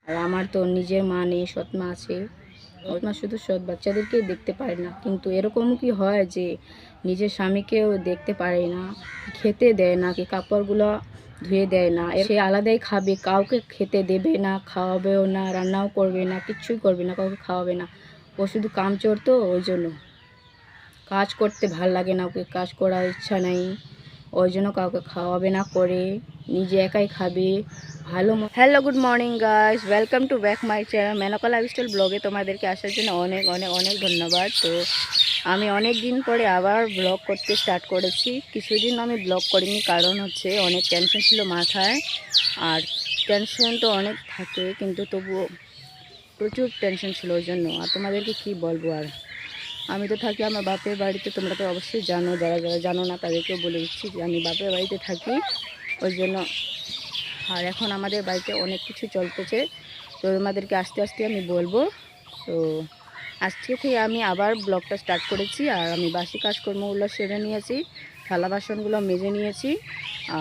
আর আমার তো নিজের মা নেই, সৎ মা আছে। সৎ মা শুধু সৎ বাচ্চাদেরকেই দেখতে পারে না, কিন্তু এরকমও কি হয় যে নিজের স্বামীকেও দেখতে পারে না, খেতে দেয় না, কি কাপড়গুলো ধুয়ে দেয় না, সে আলাদাই খাবে, কাউকে খেতে দেবে না, খাওয়াবেও না, রান্নাও করবে না, কিচ্ছুই করবে না, কাউকে খাওয়াবে না। ও শুধু কামচোর, তো ওই জন্য কাজ করতে ভাল লাগে না, ওকে কাজ করার ইচ্ছা নেই, ওই জন্য কাউকে খাওয়াবে না, করে নিজে একাই খাবে। Hello, good morning guys, welcome to back my channel Menka lifestyle ব্লগে। তোমাদেরকে আসার জন্য অনেক অনেক অনেক ধন্যবাদ। তো আমি অনেক দিন পরে আবার ব্লগ করতে স্টার্ট করেছি। কিছুদিন আমি ব্লগ করিনি, কারণ হচ্ছে অনেক টেনশন ছিল মাথায়। আর টেনশন তো অনেক থাকে, কিন্তু তবুও প্রচুর টেনশন ছিল ওই জন্য। আর তোমাদেরকে কি বলবো, আর আমি তো থাকি আমার বাপের বাড়িতে, তোমরা তো অবশ্যই জানো, যারা যারা জানো না তাদেরকেও বলে দিচ্ছি যে আমি বাপের বাড়িতে থাকি, ওই জন্য। আর এখন আমাদের বাড়িতে অনেক কিছু চলতেছে, তো তোমাদেরকে আস্তে আস্তে আমি বলবো। তো আজকে থেকে আমি আবার ব্লগটা স্টার্ট করেছি। আর আমি বাসি কাজকর্মগুলো সেরে নিয়েছি, থালা বাসনগুলো মেজে নিয়েছি।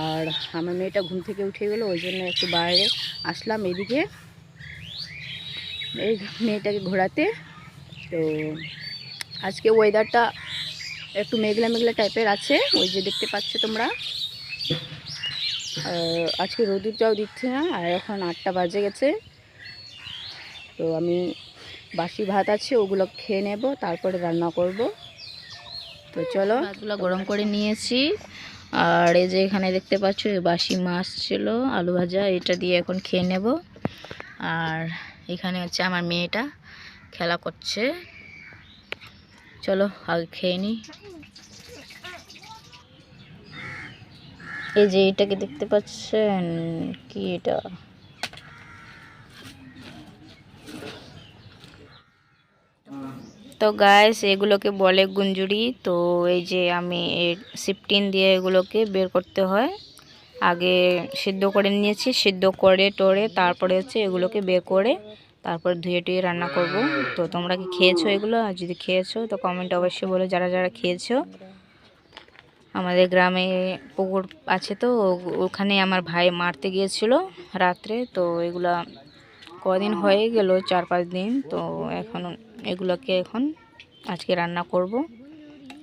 আর আমার মেয়েটা ঘুম থেকে উঠে গেলো, ওই জন্য একটু বাইরে আসলাম এদিকে, এই মেয়েটাকে ঘোরাতে। তো আজকে ওয়েদারটা একটু মেঘলা মেঘলা টাইপের আছে, ওই যে দেখতে পাচ্ছ তোমরা। আজকে রোদুরটাও দিচ্ছে না। আর এখন 8টা বাজে গেছে। তো আমি বাসি ভাত আছে, ওগুলো খেয়ে নেব, তারপরে রান্না করব। তো চলো, ভাতগুলো গরম করে নিয়েছি। আর এই যে এখানে দেখতে পাচ্ছ বাসি মাছ ছিল, আলু ভাজা, এটা দিয়ে এখন খেয়ে নেব। আর এখানে হচ্ছে আমার মেয়েটা খেলা করছে। চলো আগে খেয়ে নিই। এই যে এটাকে দেখতে পাচ্ছেন, কি এটা? তো গাইস, এগুলোকে বলে গুঞ্জুরি। তো এই যে আমি সিফটিন দিয়ে এগুলোকে বের করতে হয়। আগে সিদ্ধ করে নিয়েছি, সিদ্ধ করে টোরে তারপরে হচ্ছে এগুলোকে বের করে তারপর ধুয়ে টুয়ে রান্না করব। তো তোমরা কি খেয়েছো এগুলো? আর যদি খেয়েছো তো কমেন্টে অবশ্যই বলো, যারা যারা খেয়েছো। আমাদের গ্রামে পুকুর আছে, তো ওখানে আমার ভাই মারতে গিয়েছিল রাত্রে। তো এগুলা কদিন হয়ে গেল, 4-5 দিন। তো এখন এগুলোকে এখন আজকে রান্না করব।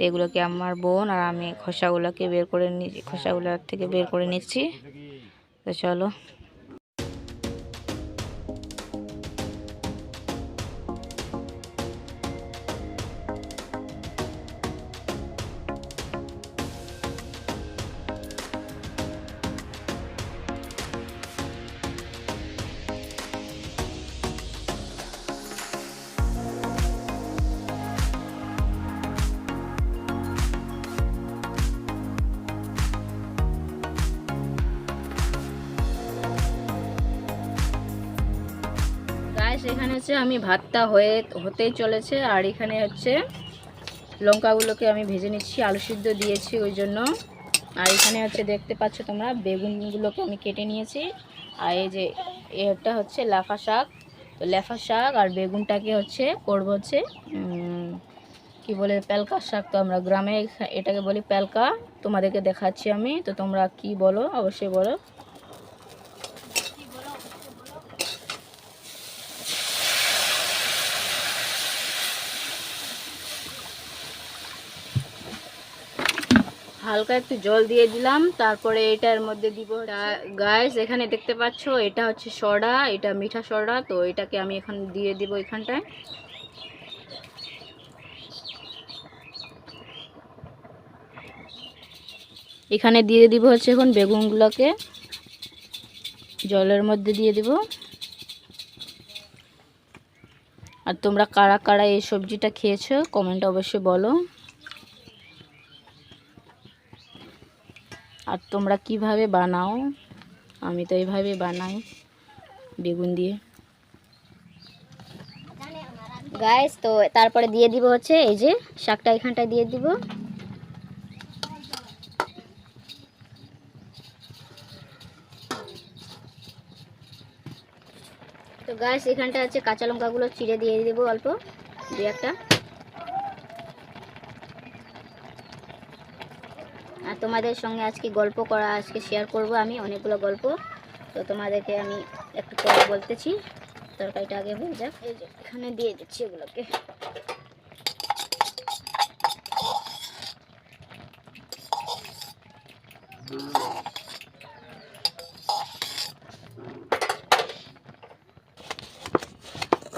এগুলোকে আমার বোন আর আমি খোসাগুলোকে বের করে নিচ্ছি, খোসাগুলোর থেকে বের করে নিচ্ছি। তো চলো। এখানে হচ্ছে আমি ভাতটা হতেই চলেছে। আর এখানে হচ্ছে লঙ্কাগুলোকে আমি ভেজে নিচ্ছি, আলু সিদ্ধ দিয়েছি ওই জন্য। আর এখানে হচ্ছে দেখতে পাচ্ছ তোমরা, বেগুনগুলোকে আমি কেটে নিয়েছি। আর এই যে এটা হচ্ছে লাফা শাক। তো লাফা শাক আর বেগুনটাকে হচ্ছে করবো হচ্ছে কি বলে, পেলকা শাক। তো আমরা গ্রামে এটাকে বলি পেলকা। তোমাদেরকে দেখাচ্ছি আমি, তো তোমরা কি বলো অবশ্যই বলো। হালকা একটু জল দিয়ে দিলাম, তারপরে এটার মধ্যে দিব গাইস। এখানে দেখতে পাচ্ছ এটা হচ্ছে সোডা, এটা মিঠা সোডা। তো এটাকে আমি এখন দিয়ে দিব এখানটায়। এখানে দিয়ে দিব হচ্ছে এখন বেগুনগুলোকে জলের মধ্যে দিয়ে দিব। আর তোমরা কারা কারা এই সবজিটা খেয়েছো কমেন্ট অবশ্যই বলো। আর তোমরা কিভাবে বানাও? আমি তো এইভাবে বানাই, বেগুন দিয়ে গাইস। তো তারপরে দিয়ে দিব হচ্ছে এই যে শাকটা, এখানটায় দিয়ে দিব। তো গাইস এখানটা আছে কাঁচা লঙ্কাগুলো চিড়ে দিয়ে দিব অল্প, 2-1টা। আর তোমাদের সঙ্গে আজকে গল্প করা, আজকে শেয়ার করব আমি অনেকগুলো গল্প। তো তোমাদেরকে আমি একটু পরে বলতেছি। তরকারিটা আগে হয়ে যাক। এই যে এখানে দিয়ে দিচ্ছি এগুলোকে।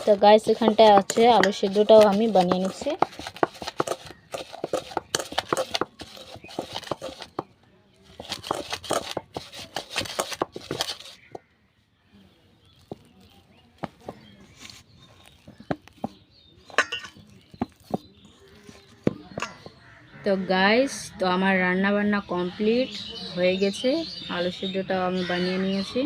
তো গাইস এখানটায় আছে আলু সিদ্ধটাও আমি বানিয়ে নিচ্ছি। তো গাইস, তো আমার রান্না বান্না কমপ্লিট হয়ে গেছে। আলু সিদ্ধটাও আমি বানিয়ে নিয়েছি,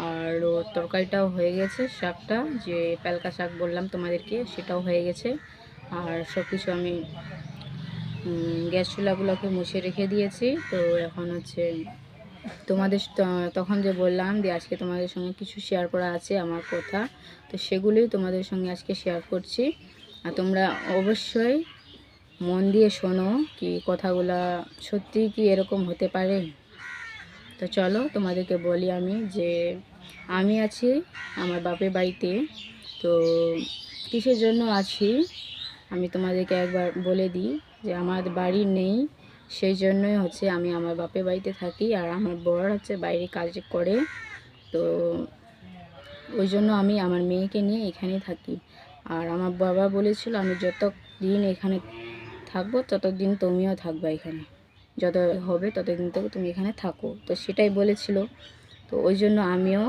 আর তরকারিটাও হয়ে গেছে। শাকটা যে পালকা শাক বললাম তোমাদেরকে, সেটাও হয়ে গেছে। আর সব কিছু আমি গ্যাস চুলাগুলোকে মুছে রেখে দিয়েছি। তো এখন হচ্ছে তোমাদের তখন যে বললাম যে আজকে তোমাদের সঙ্গে কিছু শেয়ার করা আছে আমার কথা, তো সেগুলোই তোমাদের সঙ্গে আজকে শেয়ার করছি। আর তোমরা অবশ্যই মন দিয়ে শোনো, কি কথাগুলা সত্যি কি এরকম হতে পারে। তো চলো তোমাদেরকে বলি আমি যে আমি আছি আমার বাপের বাড়িতে। তো কিসের জন্য আছি আমি তোমাদেরকে একবার বলে দিই, যে আমার বাড়ি নেই, সেই জন্যই হচ্ছে আমি আমার বাপের বাড়িতে থাকি। আর আমার বর হচ্ছে বাইরে কাজ করে, তো ওই জন্য আমি আমার মেয়েকে নিয়ে এখানেই থাকি। আর আমার বাবা বলেছিল আমি যত দিন এখানে থাকবো ততদিন তুমিও থাকবে এখানে, যত হবে ততদিন তো তুমি এখানে থাকো। তো সেটাই বলেছিল, তো ওই জন্য আমিও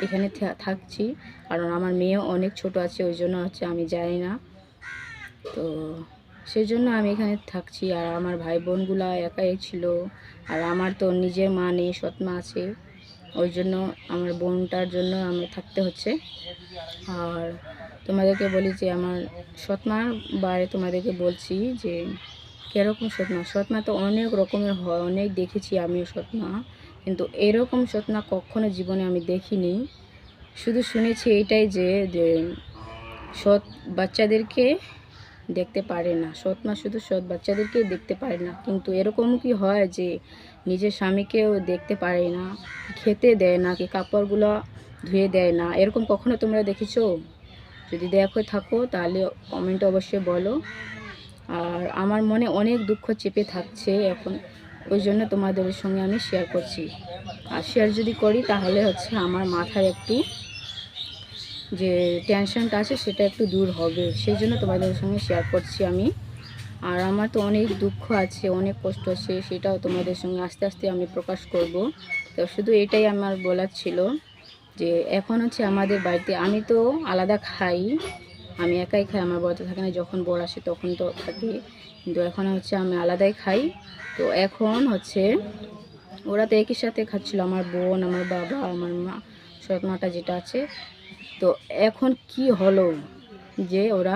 এখানে থাকছি। কারণ আমার মেয়েও অনেক ছোট আছে, ওই জন্য হচ্ছে আমি যাই না। তো সেই জন্য আমি এখানে থাকছি। আর আমার ভাই বোনগুলা একাই ছিল, আর আমার তো নিজের মা নেই, সৎ মা আছে, ওই জন্য আমার বোনটার জন্য আমার থাকতে হচ্ছে। আর তোমাদেরকে বলি যে আমার সৎমার বারে তোমাদেরকে বলছি যে কীরকম সৎমা। সৎমা তো অনেক রকমের হয়, অনেক দেখেছি আমিও সৎমা, কিন্তু এরকম সৎমা কখনো জীবনে আমি দেখিনি। শুধু শুনেছি এইটাই যে সৎ বাচ্চাদেরকে দেখতে পারে না, সৎমা শুধু সৎ বাচ্চাদেরকেই দেখতে পারে না, কিন্তু এরকমও কি হয় যে নিজের স্বামীকেও দেখতে পারে না, খেতে দেয় না, কি কাপড়গুলো ধুয়ে দেয় না। এরকম কখনো তোমরা দেখেছো? যদি দেখো থাকো তাহলে কমেন্টে অবশ্যই বলো। আর আমার মনে অনেক দুঃখ চেপে থাকছে এখন, ওই জন্য তোমাদের সঙ্গে আমি শেয়ার করছি। আর শেয়ার যদি করি তাহলে হচ্ছে আমার মাথার একটু যে টেনশনটা আছে সেটা একটু দূর হবে, সেই জন্য তোমাদের সঙ্গে শেয়ার করছি আমি। আর আমার তো অনেক দুঃখ আছে, অনেক কষ্ট আছে, সেটাও তোমাদের সঙ্গে আস্তে আস্তে আমি প্রকাশ করব। তো শুধু এটাই আমার বলার ছিল যে এখন হচ্ছে আমাদের বাড়িতে আমি তো আলাদা খাই, আমি একাই খাই, আমার বর তো থাকে না, যখন বর আসে তখন তো থাকে, কিন্তু এখন হচ্ছে আমি আলাদাই খাই। তো এখন হচ্ছে ওরা তো একই সাথে খাচ্ছিল, আমার বোন, আমার বাবা, আমার মা, সৎ মাটা যেটা আছে। তো এখন কি হলো যে ওরা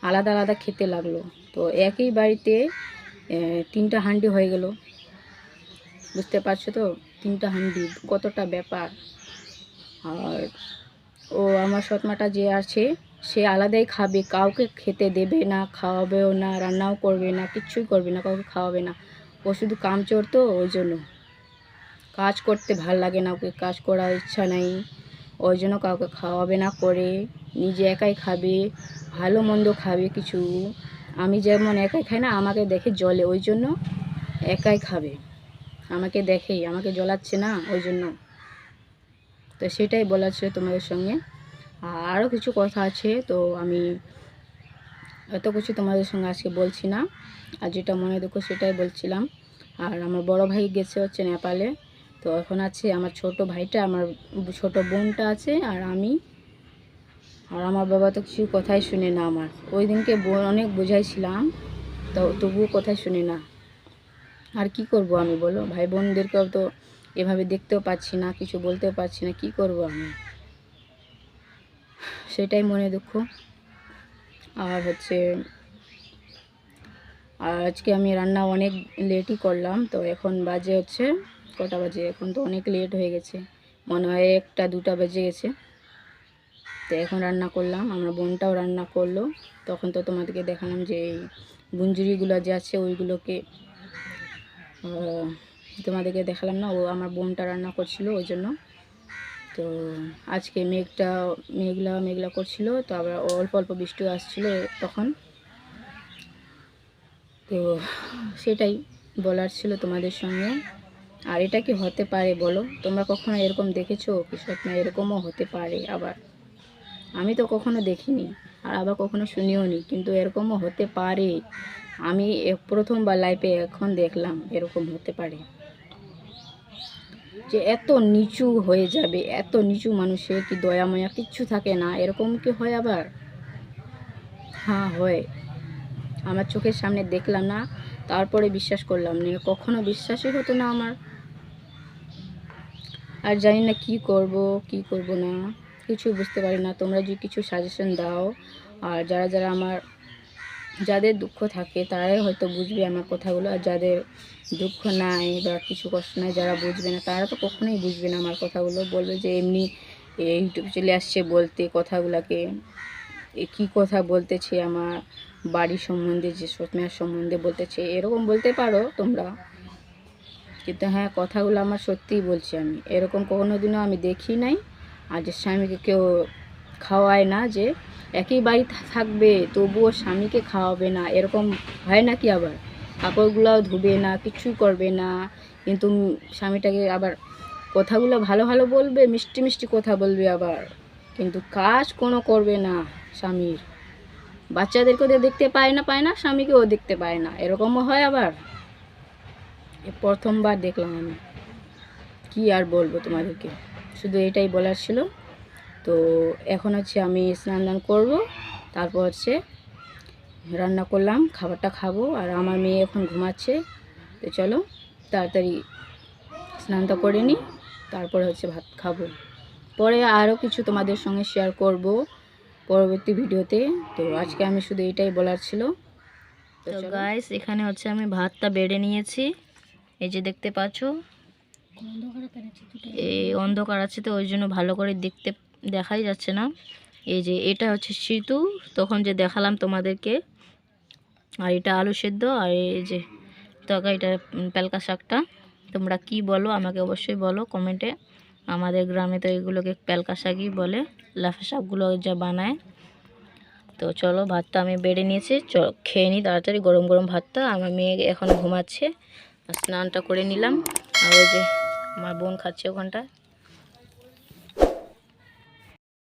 আলাদা আলাদা খেতে লাগলো। তো একই বাড়িতে 3টা হাঁড়ি হয়ে গেল, বুঝতে পারছো তো? 3টা হাঁড়ি কতটা ব্যাপার। আর ও আমার সৎমাটা যে আছে সে আলাদাই খাবে, কাউকে খেতে দেবে না, খাওয়াবেও না, রান্নাও করবে না, কিচ্ছুই করবে না, কাউকে খাওয়াবে না। ও শুধু কামচোর, তো ওই জন্য কাজ করতে ভাল লাগে না, ওকে কাজ করার ইচ্ছা নাই, ওই জন্য কাউকে খাওয়াবে না, করে নিজে একাই খাবে, ভালো মন্দ খাবে কিছু। আমি যেমন একাই খাই না, আমাকে দেখে জ্বলে, ওই জন্য একাই খাবে, আমাকে দেখেই আমাকে জ্বলাচ্ছে না, ওই জন্য। তো সেটাই বলার ছিল তোমাদের সঙ্গে। আরও কিছু কথা আছে, তো আমি এত কিছু তোমাদের সঙ্গে আজকে বলছি না, আর যেটা মনে দুঃখ সেটাই বলছিলাম। আর আমার বড় ভাই গেছে হচ্ছে নেপালে, তো এখন আছে আমার ছোট ভাইটা, আমার ছোট বোনটা আছে, আর আমি। আর আমার বাবা তো কিছু কথাই শুনে না আমার, ওই দিনকে অনেক বোঝাইছিলাম, তো তবুও কথাই শুনে না। আর কি করব আমি বলো, ভাই বোনদেরকেও তো এভাবে দেখতেও পাচ্ছি না, কিছু বলতেও পারছি না, কি করব আমি, সেটাই মনে দুঃখ। আর হচ্ছে আর আজকে আমি রান্না অনেক লেটই করলাম। তো এখন বাজে হচ্ছে কটা বাজে, এখন তো অনেক লেট হয়ে গেছে, মনে হয় 1টা 2টা বেজে গেছে। তো এখন রান্না করলাম, আমার বোনটাও রান্না করলো। তখন তো তোমাদেরকে দেখালাম যে এই বুঞ্জুরিগুলো যে আছে ওইগুলোকে তোমাদেরকে দেখালাম না, ও আমার বোনটা রান্না করছিল, ওই জন্য। তো আজকে মেঘলা মেঘলা করছিল, তো আবার অল্প অল্প বৃষ্টিও আসছিল তখন। তো সেটাই বলার ছিল তোমাদের সঙ্গে। আর এটা কি হতে পারে বলো? তোমরা কখনো এরকম দেখেছো কি স্বপ্ন এরকমও হতে পারে? আবার আমি তো কখনো দেখিনি, আর আবার কখনো শুনিও নি, কিন্তু এরকমও হতে পারে। আমি প্রথমবার লাইফে এখন দেখলাম এরকম হতে পারে, যে এত নিচু হয়ে যাবে, এত নিচু মানুষের কি দয়া মায়া কিচ্ছু থাকে না, এরকম কি হয় আবার? হ্যাঁ হয়, আমার চোখের সামনে দেখলাম না, তারপরে বিশ্বাস করলাম না, কখনো বিশ্বাসই হতো না আমার। আর জানি না কি করব না, কিছু বুঝতে পারি না। তোমরা যদি কিছু সাজেশন দাও, আর যারা যাদের দুঃখ থাকে তারাই হয়তো বুঝবে আমার কথাগুলো, আর যাদের দুঃখ নাই বা কিছু কষ্ট নাই, যারা বুঝবে না তারা তো কখনোই বুঝবে না আমার কথাগুলো। বলবে যে এমনি ইউটিউব চলে আসছে বলতে কথাগুলোকে, কী কথা বলতেছে আমার বাড়ি সম্বন্ধে, যে সৎমার সম্বন্ধে বলতেছে, এরকম বলতে পারো তোমরা, কিন্তু হ্যাঁ কথাগুলো আমার সত্যিই বলছি। আমি এরকম কোনো দিনও আমি দেখি নাই। আর যে স্বামীকে কেউ খাওয়ায় না, যে একই বাড়ি থাকবে তবুও স্বামীকে খাওয়াবে না, এরকম হয় নাকি? আবার কাপড়গুলোও ধুবে না, কিছুই করবে না, কিন্তু স্বামীটাকে আবার কথাগুলো ভালো ভালো বলবে, মিষ্টি মিষ্টি কথা বলবে আবার, কিন্তু কাজ কোনো করবে না স্বামীর। বাচ্চাদেরকেও দেখতে পায় না, স্বামীকেও দেখতে পায় না, এরকমও হয় আবার। প্রথমবার দেখলাম আমি, কি আর বলবো তোমাদেরকে, শুধু এটাই বলার ছিল। তো এখন হচ্ছে আমি স্নান দান করবো, তারপর হচ্ছে রান্না করলাম, খাবারটা খাবো। আর আমার মেয়ে এখন ঘুমাচ্ছে, তো চলো তাড়াতাড়ি স্নানটা করে নিই, তারপরে হচ্ছে ভাত খাবো। পরে আরও কিছু তোমাদের সঙ্গে শেয়ার করব পরবর্তী ভিডিওতে। তো আজকে আমি শুধু এটাই বলার ছিল। তো গাইস এখানে হচ্ছে আমি ভাতটা বেড়ে নিয়েছি, এই যে দেখতে পাচ্ছ, এই অন্ধকার আছে তো ওই জন্য ভালো করে দেখাই যাচ্ছে না। এই যে এটা হচ্ছে সিতু, তখন যে দেখালাম তোমাদেরকে, আর এটা আলু সেদ্ধ, আর এই যে তরকারিটা পেলকা শাকটা। তোমরা কি বলো আমাকে অবশ্যই বলো কমেন্টে। আমাদের গ্রামে তো এগুলোকে পেলকা শাকই বলে, লাফা শাকগুলো যা বানায়। তো চলো ভাতটা আমি বেড়ে নিয়েছি, খেয়ে নিই তাড়াতাড়ি গরম গরম ভাতটা। আমার মেয়ে এখন ঘুমাচ্ছে, স্নানটা করে নিলাম, আর ওই যে আমার বোন খাচ্ছে ওখানটায়।